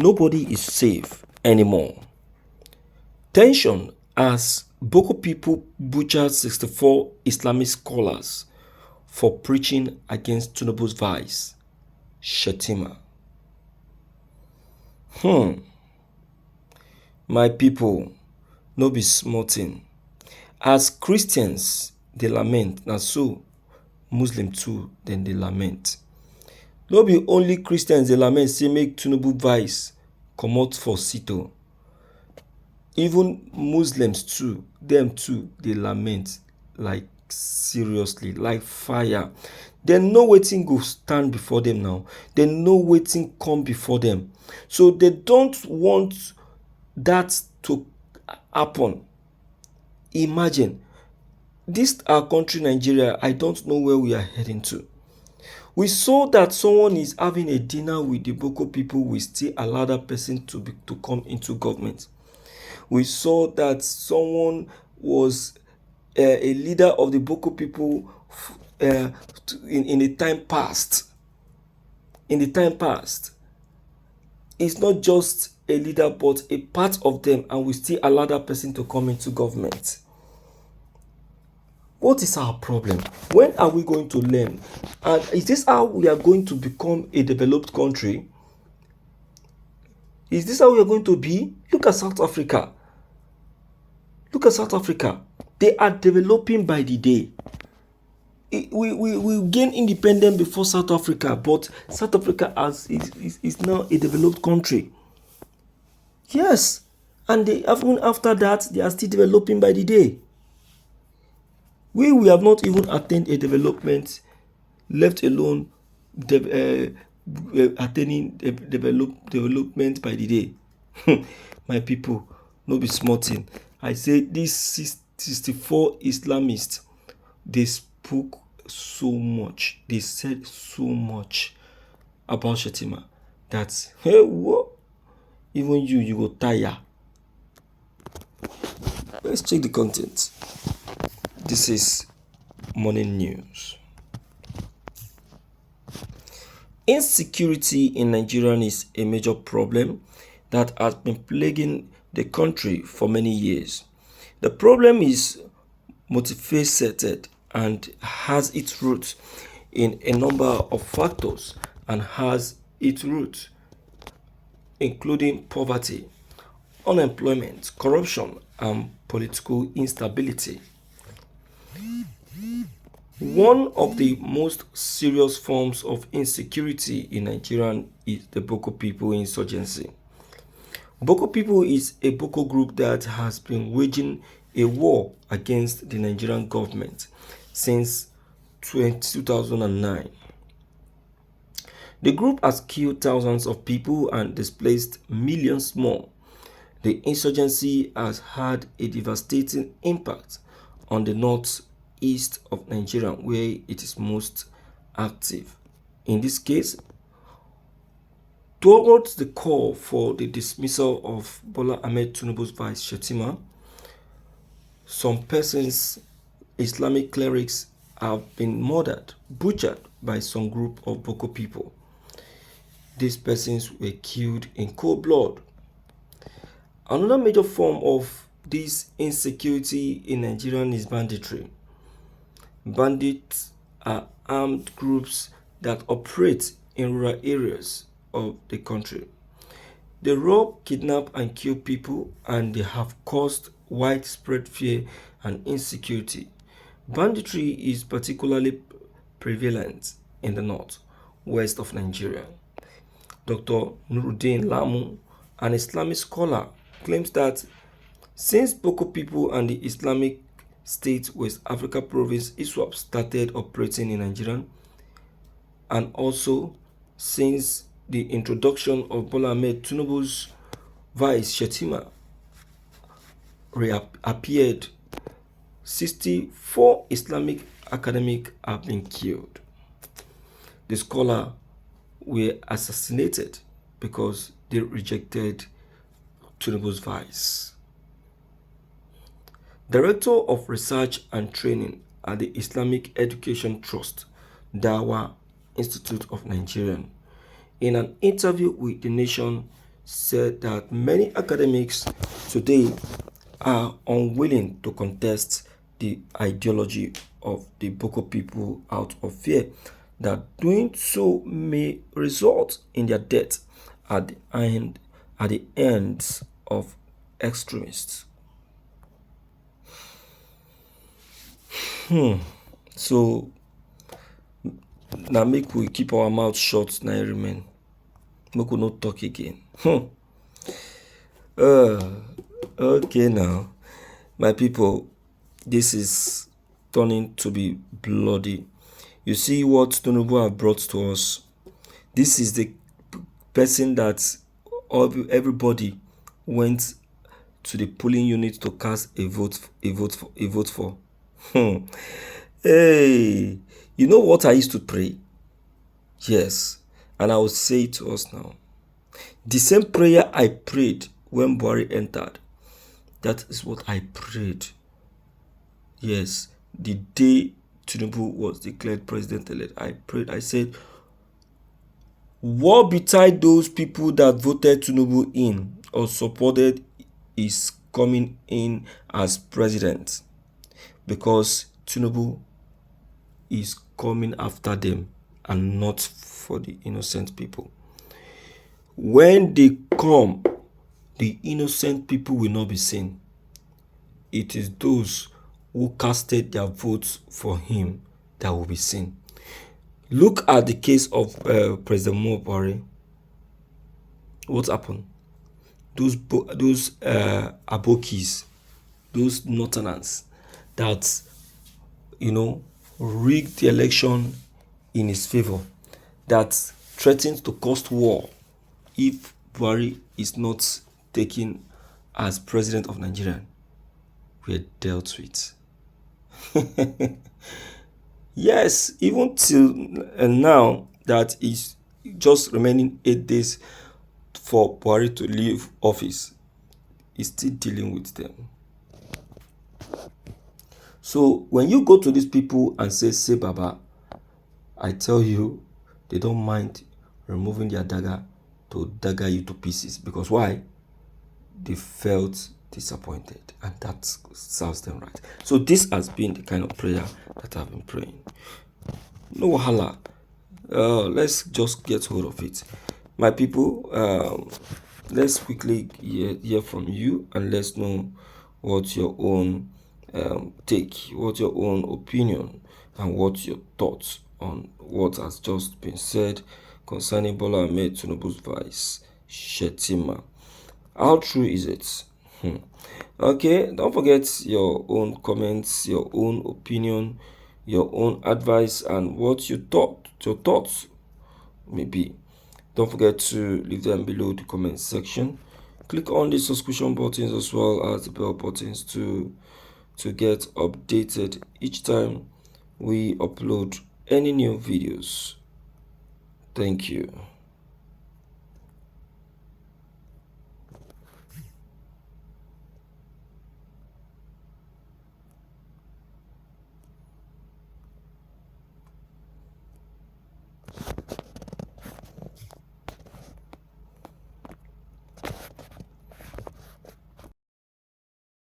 nobody is safe anymore. Tension as Boko people butchered 64 Islamic scholars for preaching against Tinubus vice, Shettima. My people, no be small thing. As Christians, they lament, na so Muslim too, then they lament. No be only Christians they lament say make Tinubu vice comot for Sito. Even Muslims too, them too, they lament like seriously, like fire. They know wetin go stand before them now. They know wetin come before them. So they don't want that to happen. Imagine, this our country Nigeria, I don't know where we are heading to. We saw that someone is having a dinner with the Boko people, we still allow that person to come into government. We saw that someone was a leader of the Boko people in the time past. In the time past, it's not just a leader but a part of them, and we still allow that person to come into government. What is our problem? When are we going to learn? And is this how we are going to become a developed country? Is this how we are going to be? Look at South Africa. Look at South Africa. They are developing by the day. We gain independence before South Africa, but South Africa is now a developed country. Yes, and even after that, they are still developing by the day. We have not even attained a development, let alone attaining development by the day. My people, no be small thing. I say these 64 Islamists, they spoke so much, they said so much about Shettima that, hey, what? Even you go tire. Let's check the content. This is morning news. Insecurity in Nigeria is a major problem that has been plaguing the country for many years. The problem is multifaceted and has its roots in a number of factors and has its roots including poverty, unemployment, corruption, and political instability. One of the most serious forms of insecurity in Nigeria is the Boko people insurgency. Boko people is a Boko group that has been waging a war against the Nigerian government since 2009. The group has killed thousands of people and displaced millions more. The insurgency has had a devastating impact on the northeast of Nigeria, where it is most active. In this case, towards the call for the dismissal of Bola Ahmed Tinubu's vice Shettima, some persons, Islamic clerics, have been murdered, butchered by some group of Boko people. These persons were killed in cold blood. Another major form of this insecurity in Nigeria is banditry. Bandits are armed groups that operate in rural areas of the country. They rob, kidnap, and kill people, and they have caused widespread fear and insecurity. Banditry is particularly prevalent in the north, west of Nigeria. Dr. Nuruddin Lamu, an Islamic scholar, claims that since Boko people and the Islamic State West Africa province ISWAP started operating in Nigeria, and also since the introduction of Bola Ahmed Tinubu's vice Shettima reappeared, 64 Islamic academics have been killed. The scholar were assassinated because they rejected Tinubus vice. Director of Research and Training at the Islamic Education Trust, Dawa Institute of Nigeria, in an interview with The Nation, said that many academics today are unwilling to contest the ideology of the Boko people out of fear that doing so may result in their death at the hands of extremists. So now make we keep our mouth shut now remain. Make we not talk again. Okay now, my people, this is turning to be bloody. You see what Tinubus have brought to us. This is the person that everybody went to the polling unit to cast a vote for. Hey, you know what I used to pray? Yes, and I will say it to us now. The same prayer I prayed when Buhari entered, that is what I prayed. Yes, the day Tinubus was declared president-elect, I prayed. I said, woe betide those people that voted Tinubus in or supported his coming in as president, because Tinubus is coming after them and not for the innocent people. When they come, the innocent people will not be seen. It is those who casted their votes for him that will be seen. Look at the case of President Buhari. What happened? Those abokis, those northerners that, rigged the election in his favor, that threatens to cost war if Buhari is not taken as president of Nigeria, were dealt with. Yes, even till now, that is just remaining 8 days for Buhari to leave office, is still dealing with them. So when you go to these people and say Baba, I tell you, they don't mind removing their dagger to dagger you to pieces. Because why? They felt disappointed, and that serves them right. So this has been the kind of prayer that I've been praying. No wahala. Let's just get hold of it. My people, let's quickly hear from you, and let's know what your own take, what your own opinion, and what your thoughts on what has just been said concerning Bola Ahmed Tinubus vice Shettima. How true is it? Okay, don't forget your own comments, your own opinion, your own advice, and what your thoughts may be. Don't forget to leave them below the comment section. Click on the subscription buttons as well as the bell buttons to get updated each time we upload any new videos. Thank you.